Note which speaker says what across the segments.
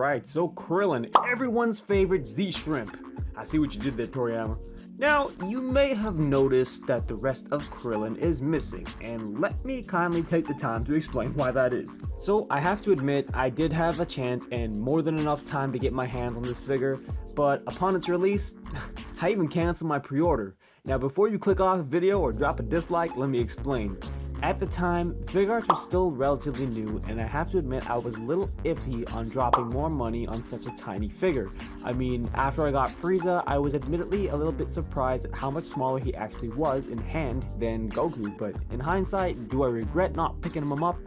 Speaker 1: Alright, so Krillin, everyone's favorite Z-Shrimp. I see what you did there, Toriyama. Now, you may have noticed that the rest of Krillin is missing, and let me kindly take the time to explain why that is. So, I have to admit, I did have a chance and more than enough time to get my hands on this figure, but upon its release, I even canceled my pre-order. Now, before you click off the video or drop a dislike, let me explain. At the time, Figuarts was still relatively new, and I have to admit I was a little iffy on dropping more money on such a tiny figure. I mean, after I got Frieza, I was admittedly a little bit surprised at how much smaller he actually was in hand than Goku, but in hindsight, do I regret not picking him up?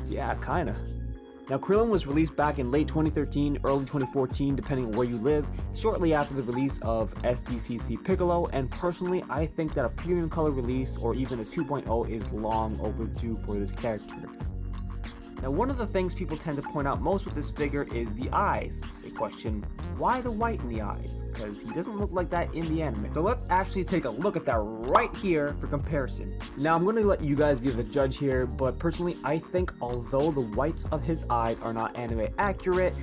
Speaker 1: Yeah, kinda. Now, Krillin was released back in late 2013, early 2014, depending on where you live, shortly after the release of SDCC Piccolo, and personally, I think that a premium color release, or even a 2.0, is long overdue for this character. Now, one of the things people tend to point out most with this figure is the eyes. They question, why the white in the eyes? Because he doesn't look like that in the anime. So let's actually take a look at that right here for comparison. Now, I'm going to let you guys be the judge here, but personally, I think although the whites of his eyes are not anime accurate,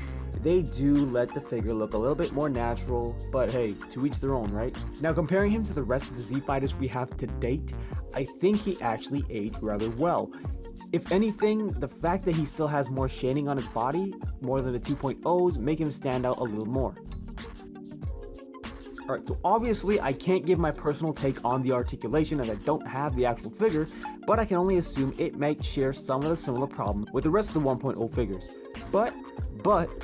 Speaker 1: they do let the figure look a little bit more natural, but hey, to each their own, right? Now, comparing him to the rest of the Z fighters we have to date, I think he actually aged rather well. If anything, the fact that he still has more shading on his body, more than the 2.0s, make him stand out a little more. Alright, so obviously I can't give my personal take on the articulation as I don't have the actual figure, but I can only assume it might share some of the similar problems with the rest of the 1.0 figures. But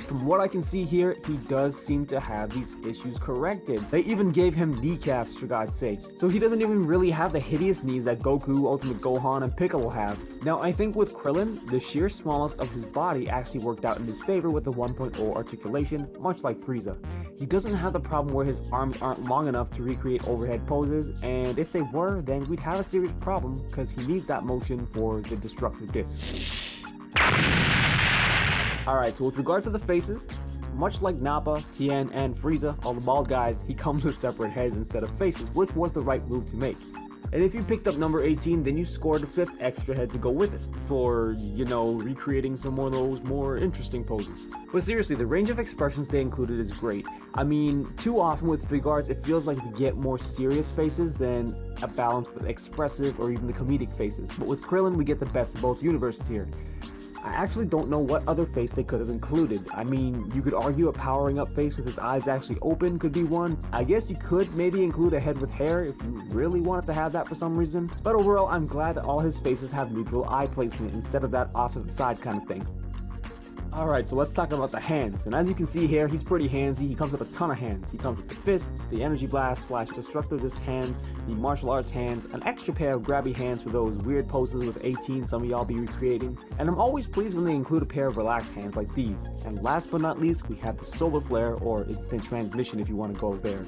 Speaker 1: from what I can see here, he does seem to have these issues corrected. They even gave him kneecaps, for God's sake. So he doesn't even really have the hideous knees that Goku, Ultimate Gohan, and Piccolo have. Now, I think with Krillin, the sheer smallness of his body actually worked out in his favor with the 1.0 articulation, much like Frieza. He doesn't have the problem where his arms aren't long enough to recreate overhead poses, and if they were, then we'd have a serious problem, because he needs that motion for the destructive disc. Alright, so with regard to the faces, much like Nappa, Tien, and Frieza, all the bald guys, he comes with separate heads instead of faces, which was the right move to make. And if you picked up number 18, then you scored a 5th extra head to go with it, for, you know, recreating some more of those more interesting poses. But seriously, the range of expressions they included is great. I mean, too often with Figuarts, it feels like we get more serious faces than a balance with expressive or even the comedic faces. But with Krillin, we get the best of both universes here. I actually don't know what other face they could have included. I mean, you could argue a powering up face with his eyes actually open could be one. I guess you could maybe include a head with hair if you really wanted to have that for some reason. But overall, I'm glad that all his faces have neutral eye placement instead of that off to the side kind of thing. Alright, so let's talk about the hands, and as you can see here, he's pretty handsy. He comes with a ton of hands. He comes with the fists, the energy blast / destructive disc hands, the martial arts hands, an extra pair of grabby hands for those weird poses with 18 some of y'all be recreating, and I'm always pleased when they include a pair of relaxed hands like these. And last but not least, we have the solar flare, or instant transmission if you want to go there.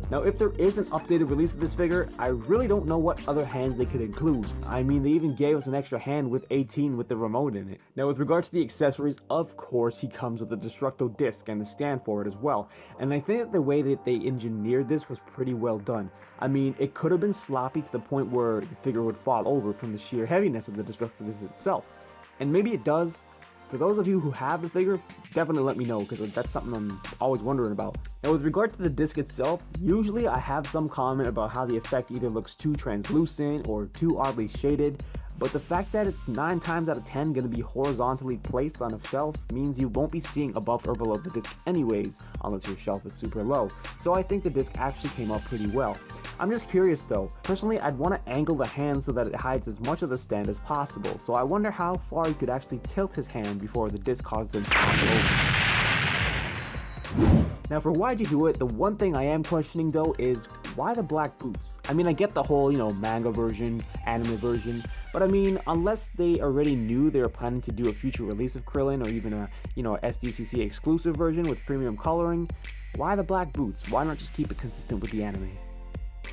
Speaker 1: Now, if there is an updated release of this figure, I really don't know what other hands they could include. I mean, they even gave us an extra hand with 18 with the remote in it. Now, with regard to the accessories, of course, he comes with a Destructo disc and the stand for it as well. And I think that the way that they engineered this was pretty well done. I mean, it could have been sloppy to the point where the figure would fall over from the sheer heaviness of the Destructo disc itself. And maybe it does. For those of you who have the figure, definitely let me know, because that's something I'm always wondering about. Now, with regard to the disc itself, usually I have some comment about how the effect either looks too translucent or too oddly shaded, but the fact that it's 9 times out of 10 going to be horizontally placed on a shelf means you won't be seeing above or below the disc anyways, unless your shelf is super low. So I think the disc actually came out pretty well. I'm just curious though. Personally, I'd want to angle the hand so that it hides as much of the stand as possible, so I wonder how far you could actually tilt his hand before the disc causes him to topple over. Now, for why'd you do it, the one thing I am questioning though is why the black boots? I mean, I get the whole, manga version, anime version, but I mean, unless they already knew they were planning to do a future release of Krillin or even a, SDCC exclusive version with premium coloring, why the black boots? Why not just keep it consistent with the anime?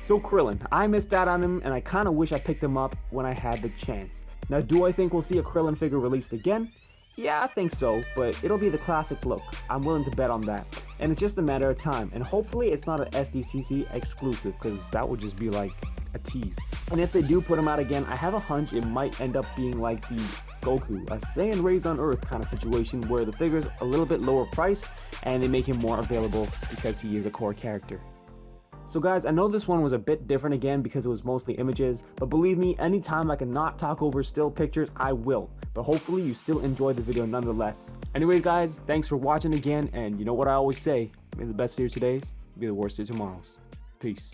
Speaker 1: So Krillin, I missed out on him and I kinda wish I picked him up when I had the chance. Now, do I think we'll see a Krillin figure released again? Yeah, I think so, but it'll be the classic look. I'm willing to bet on that. And it's just a matter of time, and hopefully it's not an SDCC exclusive, because that would just be like a tease. And if they do put him out again, I have a hunch it might end up being like the Goku, a Saiyan raised on Earth kind of situation where the figure's a little bit lower priced and they make him more available because he is a core character. So guys, I know this one was a bit different again because it was mostly images, but believe me, anytime I can not talk over still pictures, I will. But hopefully you still enjoyed the video nonetheless. Anyways guys, thanks for watching again, and you know what I always say, may the best of your todays be the worst of tomorrows. Peace.